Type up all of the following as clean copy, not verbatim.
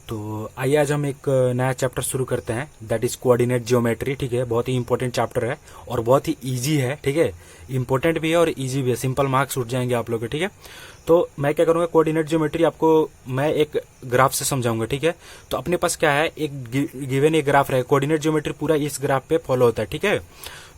तो आइए आज हम एक नया चैप्टर शुरू करते हैं, दैट इज कोऑर्डिनेट ज्योमेट्री। ठीक है, बहुत ही इंपॉर्टेंट चैप्टर है और बहुत ही इजी है। ठीक है, इंपॉर्टेंट भी है और इजी भी है, सिंपल मार्क्स उठ जाएंगे आप लोग के। ठीक है, तो मैं क्या करूंगा, कोऑर्डिनेट ज्योमेट्री आपको मैं एक ग्राफ से समझाऊंगा। ठीक है, तो अपने पास क्या है, एक गिवन एक ग्राफ रहे, कोऑर्डिनेट ज्योमेट्री पूरा इस ग्राफ पे फॉलो होता है। ठीक है,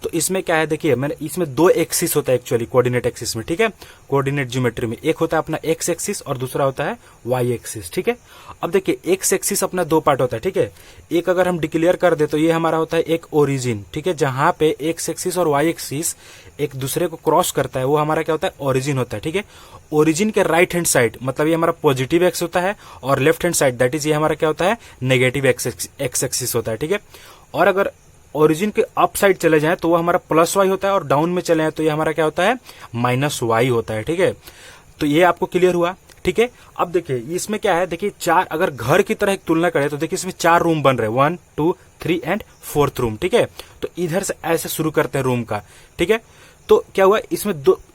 तो इसमें क्या है, देखिए मैंने इसमें दो एक्सिस होता है एक्चुअली कोऑर्डिनेट एक्सिस में। ठीक है, कोऑर्डिनेट ज्योमेट्री में एक होता है अपना एक्स एक्सिस और दूसरा होता है वाई एक्सिस। ठीक है, अब देखिए एक्स एक्सिस अपना दो पार्ट होता है। ठीक है, एक अगर हम डिक्लेयर कर दे तो ये हमारा होता है एक ओरिजिन। ठीक है, जहां पे एक्स एक्सिस और वाई एक्सिस एक दूसरे को क्रॉस करता है वो हमारा क्या होता है, ओरिजिन होता है। ठीक है, ओरिजिन के राइट हैंड साइड मतलब ये हमारा पॉजिटिव एक्स होता है और left hand side that is ये हमारा क्या होता है, नेगेटिव एक्स एक्सिस होता है। ठीक है, और अगर ओरिजिन के अप साइड चले जाएं तो वो हमारा प्लस वाई होता है और डाउन में चले जाएं तो ये हमारा क्या होता है, माइनस वाई होता है। ठीक है, तो ये आपको क्लियर हुआ। ठीक है, अब देखिए इसमें क्या है, देखिए चार, अगर घर की तरह एक तुलना करें तो देखिए इसमें चार रूम बन रहे हैं, 1 2 3 एंड 4th रूम। ठीक है, तो इधर से ऐसे शुरू करते हैं रूम का। ठीक है, तो क्या हुआ,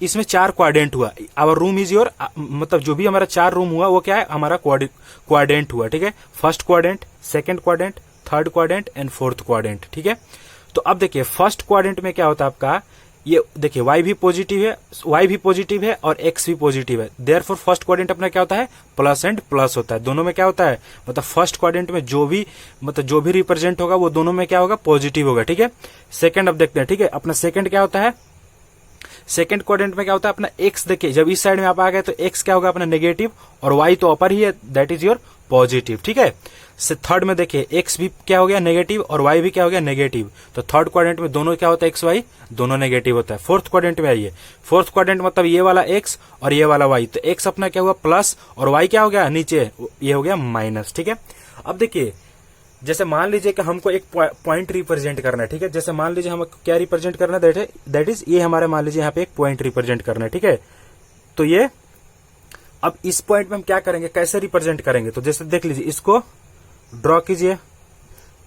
इसमें चार क्वाड्रेंट हुआ। आवर रूम इज योर, मतलब जो भी हमारा चार रूम हुआ वो क्या है, हमारा क्वाड्रेंट हुआ। ठीक है, first quadrant, second quadrant, third quadrant and fourth quadrant. ठीक है, तो अब देखिए फर्स्ट क्वाड्रेंट में क्या होता है आपका, ये देखिए y भी पॉजिटिव है और x भी पॉजिटिव है, देयरफॉर फर्स्ट क्वाड्रेंट अपना क्या होता है, प्लस एंड प्लस होता है। दोनों में क्या होता है, मतलब फर्स्ट क्वाड्रेंट में जो भी रिप्रेजेंट होगा वो दोनों में क्या होगा, पॉजिटिव होगा। ठीक है, सेकंड अब देखते हैं। ठीक है, अपना सेकंड क्या होता है, सेकंड क्वाड्रेंट में क्या होता है अपना x, देखिए जब इस साइड में आप आ गए तो x क्या होगा अपना नेगेटिव और y तो अपर ही है, दैट इज योर पॉजिटिव। ठीक है, से थर्ड में देखिए x भी क्या हो गया नेगेटिव और y भी क्या हो गया नेगेटिव, तो थर्ड क्वाड्रेंट में दोनों क्या होता है, x y दोनों नेगेटिव होता है। फोर्थ क्वाड्रेंट में आइए, फोर्थ क्वाड्रेंट मतलब ये वाला x और ये वाला y, तो x अपना क्या हुआ प्लस और y क्या हो गया नीचे, ये हो गया माइनस। ठीक है, अब देखिए जैसे मान लीजिए कि हमको एक पॉइंट रिप्रेजेंट करना है। ठीक है, जैसे मान लीजिए हमको क्या रिप्रेजेंट करना है, दैट इज ये हमारे मान लीजिए यहाँ पे एक पॉइंट रिप्रेजेंट करना है। ठीक है, तो ये अब इस पॉइंट में हम क्या करेंगे, कैसे रिप्रेजेंट करेंगे, तो जैसे देख लीजिए इसको ड्रॉ कीजिए।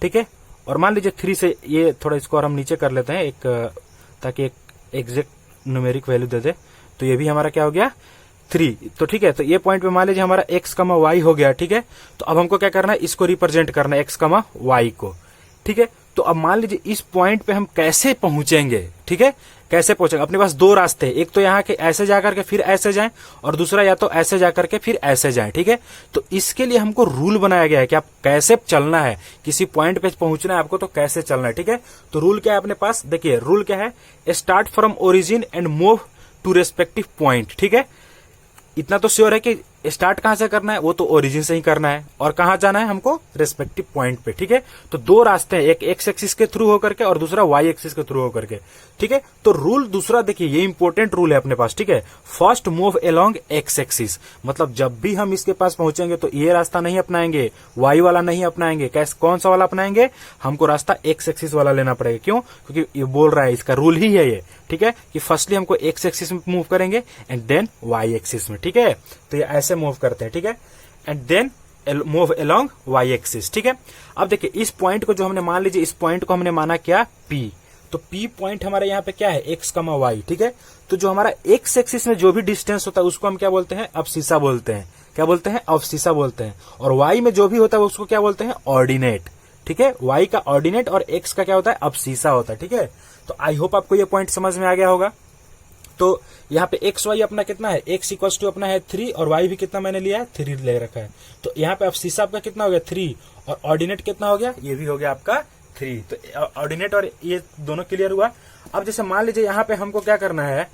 ठीक है, और मान लीजिए 3 से ये थोड़ा इसको और हम नीचे कर लेते हैं एक, ताकि एक एग्जैक्ट न्यूमेरिक वैल्यू दे दे, तो ये भी हमारा क्या हो गया 3। तो ठीक है, तो ये पॉइंट पे मान लीजिए हमारा x, y हो गया। ठीक है, तो अब हमको क्या करना है, इसको रिप्रेजेंट करना है x, y को। ठीक है, तो अब मान लीजिए इस पॉइंट पे हम कैसे पहुंचेंगे। ठीक है, कैसे पहुंचेंगे, अपने पास दो रास्ते हैं, एक तो यहाँ के ऐसे जाकर के फिर ऐसे जाएं और दूसरा या तो ऐसे जाकर के फिर ऐसे जाएं। ठीक है, तो इसके लिए हमको रूल बनाया गया है कि आप कैसे चलना है, किसी पॉइंट पे पहुंचना है आपको तो कैसे चलना है। ठीक है, तो रूल क्या है अपने पास, देखिए रूल क्या है, start from origin and move to respective point. ठीक है, इतना तो श्योर है कि स्टार्ट कहां से करना है, वो तो ओरिजिन से ही करना है, और कहां जाना है हमको, रेस्पेक्टिव पॉइंट पे। ठीक है, तो दो रास्ते हैं, एक एक्स एक्सिस के थ्रू होकर के और दूसरा वाई एक्सिस के थ्रू होकर के। ठीक है, तो रूल दूसरा देखिए, ये इंपॉर्टेंट रूल है अपने पास। ठीक है, first move along x axis, मतलब जब भी हम इसके पास पहुंचेंगे तो ये रास्ता नहीं अपनाएंगे, वाई वाला नहीं अपनाएंगे, कैसे कौन सा वाला अपनाएंगे, हमको रास्ता एक्स एक्सिस वाला लेना पड़ेगा। क्यों, क्योंकि ये बोल रहा है, इसका रूल ही है ये। ठीक है, कि फर्स्टली हमको एक्स एक्सिस में मूव करेंगे एंड देन वाई एक्सिस में। ठीक है, तो ये ऐसे मूव करते हैं। ठीक है, and then move along Y axis. ठीक है, अब देखिए इस पॉइंट को जो हमने मान लीजिए, इस पॉइंट को हमने माना क्या, P, तो P पॉइंट हमारे यहाँ पे क्या है, x, y। ठीक है, तो जो हमारा एक्स एक्सिस में जो भी डिस्टेंस होता है उसको हम क्या बोलते हैं, अब्सिसा बोलते हैं। क्या बोलते हैं, अब्सिसा बोलते हैं। और y में जो भी होता है उसको क्या बोलते हैं, ऑर्डिनेट। ठीक है, y का ऑर्डिनेट और x का क्या होता है, अब्सिसा होता है। ठीक है, तो आई होप आपको ये पॉइंट समझ में आ गया होगा। तो यहाँ पे एक्स वाई अपना कितना है, x इक्वल टू अपना है 3 और y भी कितना मैंने लिया है, 3 ले रखा है। तो यहाँ पे अब्सिसा आपका कितना हो गया 3 और ऑर्डिनेट कितना हो गया, ये भी हो गया आपका 3। तो ऑर्डिनेट और ये दोनों क्लियर हुआ। अब जैसे मान लीजिए यहाँ पे हमको क्या करना है,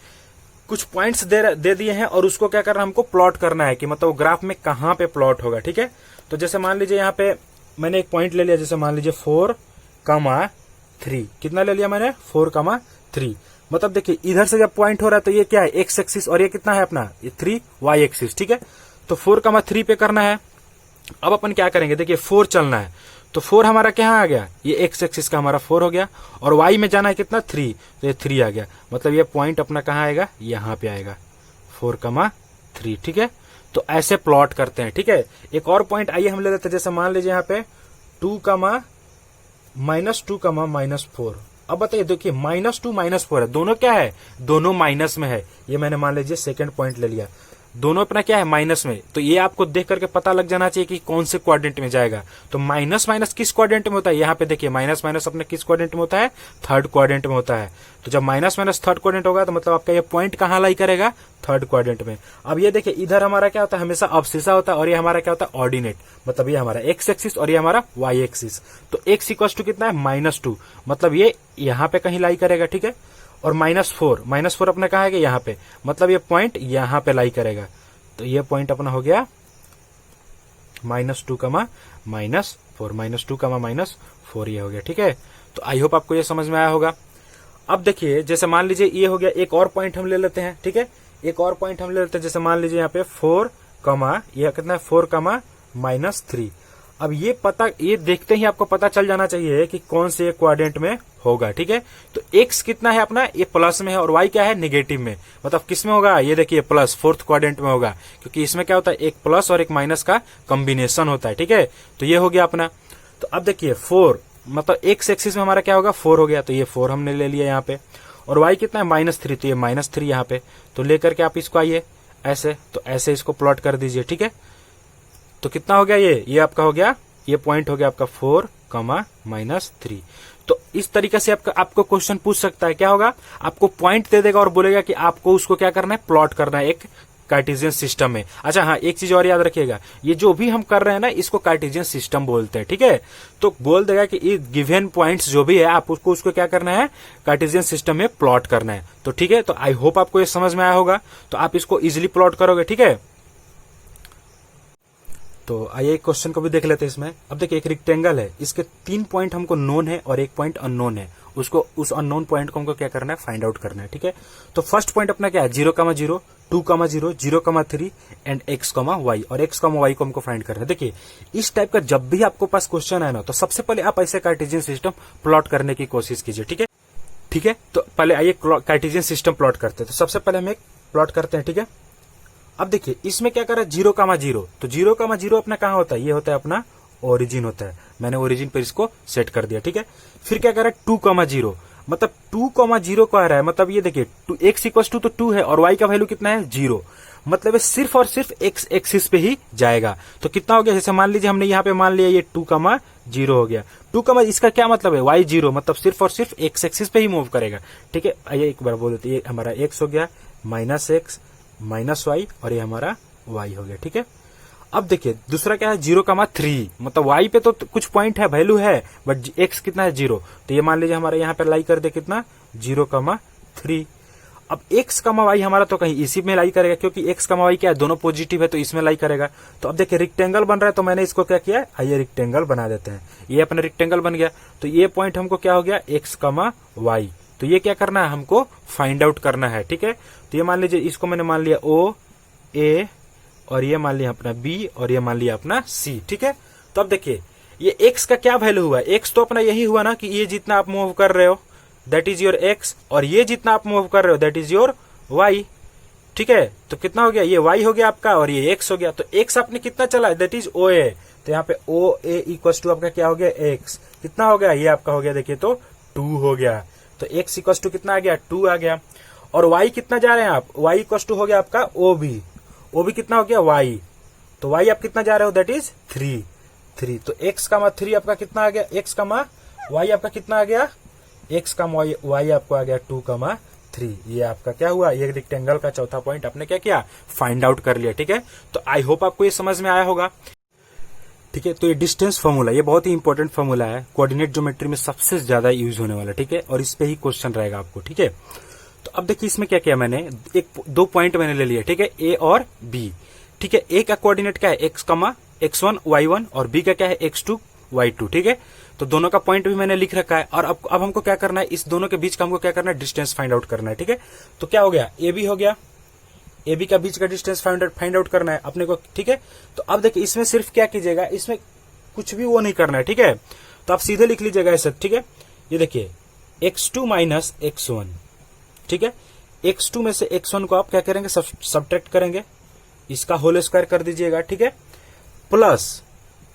कुछ पॉइंट्स दे दिए हैं और उसको क्या करना है, हमको प्लॉट करना है कि मतलब ग्राफ में कहाँ पे प्लॉट होगा। ठीक है, तो जैसे मान लीजिए यहाँ पे मैंने एक पॉइंट ले लिया, जैसे मान लीजिए 4,3, कितना ले लिया मैंने, 4,3। मतलब देखिए इधर से जब पॉइंट हो रहा है तो ये क्या है, एक्स एक्सिस, और ये कितना है अपना, ये 3 वाई एक्सिस। ठीक है, तो 4,3 पे करना है। अब अपन क्या करेंगे, देखिए 4 चलना है, तो 4 हमारा क्या आ गया, ये एक्स एक्सिस का हमारा 4 हो गया, और वाई में जाना है कितना 3, तो ये 3 आ गया। मतलब ये पॉइंट अपना कहाँ आएगा, यहाँ पे आएगा 4,3। ठीक है, तो ऐसे प्लॉट करते हैं। ठीक है, एक और पॉइंट आइए हम ले लेते हैं, जैसे मान लीजिए यहाँ पे 2, -2, -4। अब बताइए, देखिए -2 -4 है, दोनों क्या है, दोनों माइनस में है। ये मैंने मान लीजिए सेकंड पॉइंट ले लिया, दोनों अपना क्या है माइनस में, तो ये आपको देख करके पता लग जाना चाहिए कि कौन से क्वाड्रेंट में जाएगा। तो माइनस माइनस किस क्वाड्रेंट में होता है, यहाँ पे देखिए माइनस माइनस अपने किस क्वाड्रेंट में होता है, थर्ड क्वाड्रेंट में होता है। तो जब माइनस माइनस थर्ड क्वाड्रेंट होगा तो मतलब आपका ये पॉइंट कहाँ लाई करेगा, थर्ड क्वाड्रेंट में। अब ये देखिए इधर हमारा क्या होता है, हमेशा अब्सिसा होता है, और ये हमारा क्या होता है, ऑर्डिनेट, मतलब ये हमारा एक्स एक्सिस और ये हमारा वाई एक्सिस। तो एक्स इक्वल टू कितना है, -2, मतलब ये यहाँ पे कहीं लाई करेगा, ठीक है। और -4 अपने कहाँ है कि यहाँ पे, मतलब ये पॉइंट यहाँ पे लाई करेगा। तो ये पॉइंट अपना हो गया -2, -4 ये हो गया, ठीक है। तो आई होप आपको ये समझ में आया होगा। अब देखिए जैसे मान लीजिए ये हो गया, एक और पॉइंट हम ले लेते हैं, ठीक है। एक और पॉइंट हम ले लेते हैं, जैसे मान लीजिए यहाँ पे 4, यह कितना है 4, -3। अब ये देखते ही आपको पता चल जाना चाहिए कि कौन से क्वाड्रेंट में होगा, ठीक है। तो x कितना है अपना, ये प्लस में है, और y क्या है, नेगेटिव में, मतलब किस में होगा, ये देखिए प्लस, फोर्थ क्वाड्रेंट में होगा, क्योंकि इसमें क्या होता है, एक प्लस और एक माइनस का कॉम्बिनेशन होता है, ठीक है। तो ये हो गया अपना। तो अब देखिए 4, मतलब x एक्सिस में हमारा क्या होगा, 4 हो गया, तो ये 4 हमने ले लिया यहाँ पे। और y कितना है, -3, तो ये -3 यहाँ पे। तो लेकर के आप इसको आइए ऐसे, तो ऐसे इसको प्लॉट कर दीजिए, ठीक है। तो कितना हो गया, ये आपका हो गया, ये पॉइंट हो गया आपका 4, -3। तो इस तरीके से आपको क्वेश्चन पूछ सकता है, क्या होगा, आपको पॉइंट दे देगा और बोलेगा कि आपको उसको क्या करना है, प्लॉट करना है एक कार्टेशियन सिस्टम में। अच्छा हाँ, एक चीज और याद रखिएगा, ये जो भी हम कर रहे हैं ना, इसको कार्टेशियन सिस्टम बोलते हैं, ठीक है। तो बोल देगा कि ये गिवन पॉइंट्स जो भी है, आप उसको क्या करना है, कार्टेशियन सिस्टम में प्लॉट करना है। तो ठीक है, तो आई होप आपको ये समझ में आया होगा। तो आप इसको इजिली प्लॉट करोगे, ठीक है। तो आइए एक क्वेश्चन को भी देख लेते हैं इसमें। अब देखिए एक रेक्टेंगल है, इसके 3 पॉइंट हमको नोन है और एक पॉइंट अननोन है। उस अननोन पॉइंट को हमको क्या करना है, फाइंड आउट करना है, ठीक है। तो फर्स्ट पॉइंट अपना क्या है, 0, 0, 2, 0, 0, 3 एंड x, y, और x, y को हमको फाइंड करना है। देखिए इस टाइप का जब भी आपको पास क्वेश्चन है ना, तो सबसे पहले आप ऐसे कार्टेशियन सिस्टम प्लॉट करने की कोशिश कीजिए, ठीक है। ठीक है, तो पहले आइए कार्टेशियन सिस्टम प्लॉट करते हैं। तो सबसे पहले हम एक प्लॉट करते हैं, ठीक है। अब देखिए इसमें क्या कर रहा है, 0, 0, तो 0, 0 अपना कहाँ होता है, ये होता है अपना ओरिजिन होता है। मैंने ओरिजिन पर इसको सेट कर दिया, ठीक है। फिर क्या कर रहा है, 2, 0, मतलब 2, 0 को आ रहा है, मतलब ये देखिए x इक्वल टू तो 2 है और y का वैल्यू कितना है, 0, मतलब ये सिर्फ और सिर्फ x एक्सिस पे ही जाएगा। तो कितना हो गया, जैसे मान लीजिए हमने यहाँ पे मान लिया ये 2, 0 हो गया। 2, इसका क्या मतलब है, y 0, मतलब सिर्फ और सिर्फ x एक्सिस पे ही मूव करेगा, ठीक है। आइए एक बार बोल देते, ये हमारा x हो गया, -x, -y, और ये हमारा y हो गया, ठीक है। अब देखिए दूसरा क्या है, 0, 3, मतलब y पे तो कुछ पॉइंट है, वैल्यू है, बट x कितना है, 0। तो ये मान लीजिए हमारे यहाँ पे लाई कर दे कितना, 0, 3। अब x, y हमारा तो कहीं इसी में लाई करेगा, क्योंकि x, y क्या है, दोनों पॉजिटिव है, तो इसमें लाई करेगा। तो अब देखिए रेक्टेंगल बन रहा है, तो मैंने इसको क्या किया, आइए रेक्टेंगल बना देते हैं। ये अपना रेक्टेंगल बन गया। तो ये पॉइंट हमको क्या हो गया, x, y। तो ये क्या करना है, हमको फाइंड आउट करना है, ठीक है। तो ये मान लीजिए इसको मैंने मान लिया O, A, और ये मान लिया अपना B, और ये मान लिया अपना C, ठीक है। तो अब देखिए ये x का क्या वैल्यू हुआ, x तो अपना यही हुआ ना कि ये जितना आप मूव कर रहे हो दैट इज योर x, और ये जितना आप मूव कर रहे हो दैट इज योर y, ठीक है। तो कितना हो गया, ये y हो गया आपका और ये x हो गया। तो x आपने कितना चला, दैट इज OA। तो यहाँ पे OA इक्वल टू आपका क्या हो गया, x कितना हो गया, ये आपका हो गया देखिए तो 2 हो गया। तो x इक्वल टू कितना आ गया, 2 आ गया। और y कितना जा रहे हैं आप, y इक्वल टू हो गया आपका OB कितना हो गया, y। तो y आप कितना जा रहे हो, दैट इज 3। तो x, 3 आपका कितना आ गया, x, y आपका कितना आ गया, x, y आपको आ गया 2, 3। ये आपका क्या हुआ, ये रेक्टेंगल का चौथा पॉइंट आपने क्या किया, फाइंड आउट कर लिया, ठीक है। तो आई होप आपको ये समझ में आया होगा, ठीक है। तो ये डिस्टेंस फॉर्मूला, ये बहुत ही इंपॉर्टेंट फॉर्मूला है, कोऑर्डिनेट ज्योमेट्री में सबसे ज्यादा यूज होने वाला, ठीक है। और इस पे ही क्वेश्चन रहेगा आपको, ठीक है। तो अब देखिए इसमें क्या किया मैंने, 2 पॉइंट मैंने ले लिया, ठीक है, A और B, ठीक है। A का कोऑर्डिनेट क्या है, x1, y1, और B का क्या है, x2, y2, ठीक है। तो दोनों का पॉइंट भी मैंने लिख रखा है। और अब हमको क्या करना है, इस दोनों के बीच का हमको क्या करना है, डिस्टेंस फाइंड आउट करना है, ठीक है। तो क्या हो गया, AB हो गया, AB का बीच का डिस्टेंस फाइंड आउट करना है अपने को, ठीक है। तो अब देखिए इसमें सिर्फ क्या कीजिएगा, इसमें कुछ भी वो नहीं करना है, ठीक है। तो आप सीधे लिख लीजिएगा ऐसा, ठीक है। ये देखिए x2 माइनस x1, ठीक है। x2 में से x1 को आप क्या करेंगे, सब्ट्रैक्ट करेंगे, इसका होल स्क्वायर कर दीजिएगा, ठीक है। प्लस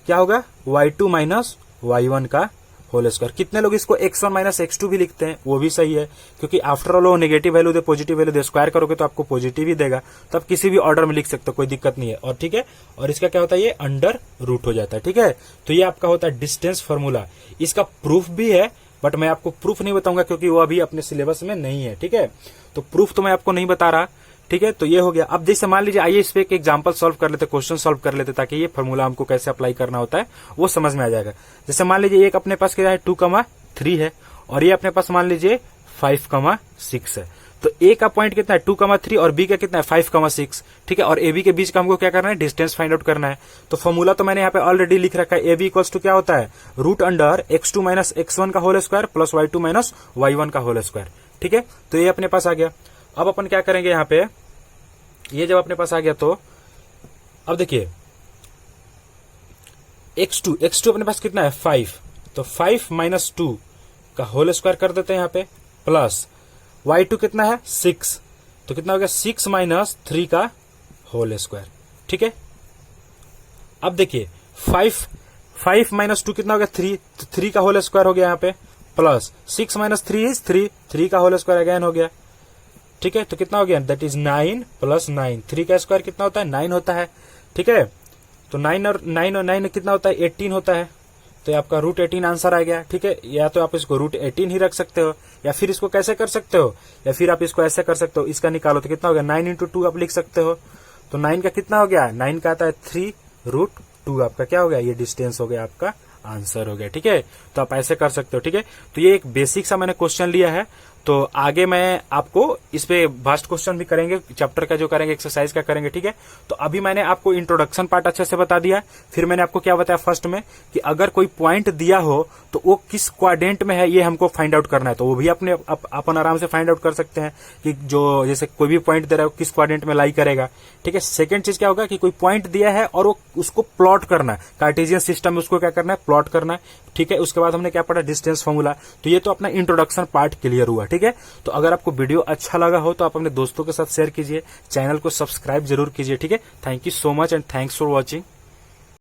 क्या होगा, y2 माइनस y1 का होल स्क्वायर। कितने लोग इसको x1 माइनस x2 भी लिखते हैं, वो भी सही है, क्योंकि आफ्टर ऑल वो नेगेटिव वैल्यू दे पॉजिटिव वैल्यू दे, स्क्वायर करोगे तो आपको पॉजिटिव ही देगा, तो आप किसी भी ऑर्डर में लिख सकते हो, कोई दिक्कत नहीं है। और ठीक है, और इसका क्या होता है, ये अंडर रूट हो जाता है। ठीक है, तो ये आपका होता है डिस्टेंस फॉर्मूला। इसका प्रूफ भी है, बट मैं आपको प्रूफ नहीं बताऊंगा क्योंकि वो अभी अपने सिलेबस में नहीं है। ठीक है, तो प्रूफ तो मैं आपको नहीं बता रहा। ठीक है, तो ये हो गया। अब जैसे मान लीजिए, आइए इस पे एक एग्जांपल सॉल्व कर लेते, क्वेश्चन सॉल्व कर लेते, ताकि ये फॉर्मूला हमको कैसे अप्लाई करना होता है वो समझ में आ जाएगा। जैसे मान लीजिए एक अपने पास क्या है 2,3 है, और ये अपने पास मान लीजिए 5,6 है। तो ए का पॉइंट कितना है 2,3 और बी का कितना है 5,6। ठीक है, और ए बी के बीच का हमको क्या करना है, डिस्टेंस फाइंड आउट करना है। तो फॉर्मूला तो मैंने यहाँ पे ऑलरेडी लिख रखा है, ए बी इक्वल्स टू क्या होता है, root under x2 minus x1 का whole square plus y2 minus y1 का होल स्क्वायर। ठीक है, तो ये अपने पास आ गया। अब अपन क्या करेंगे यहाँ पे, ये जब अपने पास आ गया तो अब देखिए x2 अपने पास कितना है 5, तो 5 माइनस 2 का होल स्क्वायर कर देते हैं यहाँ पे, प्लस y2 कितना है 6, तो कितना हो गया 6 माइनस 3 का होल स्क्वायर। ठीक है, अब देखिए 5 माइनस 2 कितना हो गया 3, तो 3 का होल स्क्वायर हो गया यहाँ पे, प्लस 6 माइनस 3 इज 3 का होल स्क्वायर अगेन हो गया। ठीक है, तो कितना हो गया, दैट इज 9 प्लस 9, 3 का स्क्वायर कितना होता है 9 होता है। ठीक है, तो 9 और 9 कितना होता है 18 होता है, तो ये आपका रूट 18 आंसर आ गया। ठीक है, या तो आप इसको रूट 18 ही रख सकते हो, या फिर इसको कैसे कर सकते हो, या फिर आप इसको ऐसे कर सकते हो, इसका निकालो तो कितना हो गया 9 इंटू 2 आप लिख सकते हो। तो 9 का कितना हो गया, 9 का आता है 3 रूट 2, आपका क्या हो गया, ये डिस्टेंस हो गया, आपका आंसर हो गया। ठीक है, तो आप ऐसे कर सकते हो। ठीक है, तो ये एक बेसिक सा मैंने क्वेश्चन लिया है, तो आगे मैं आपको इस पे वास्ट क्वेश्चन भी करेंगे, चैप्टर का जो करेंगे, एक्सरसाइज का करेंगे। ठीक है, तो अभी मैंने आपको इंट्रोडक्शन पार्ट अच्छे से बता दिया। फिर मैंने आपको क्या बताया फर्स्ट में कि अगर कोई पॉइंट दिया हो तो वो किस क्वाड्रेंट में है ये हमको फाइंड आउट करना है, तो वो भी अपने अपन आराम से फाइंड आउट कर सकते हैं कि जो जैसे कोई भी पॉइंट दे रहा है किस क्वाड्रेंट में लाई करेगा। ठीक है, सेकंड चीज क्या होगा कि कोई पॉइंट दिया है और वो उसको प्लॉट करना है, कार्टेशियन सिस्टम में उसको क्या करना है, प्लॉट करना है। ठीक है, उसके बाद हमने क्या पढ़ा, डिस्टेंस फॉर्मूला। तो ये तो अपना इंट्रोडक्शन पार्ट क्लियर हुआ। ठीक है, तो अगर आपको वीडियो अच्छा लगा हो तो आप अपने दोस्तों के साथ शेयर कीजिए, चैनल को सब्सक्राइब जरूर कीजिए। ठीक है, thank you so much and thanks for watching.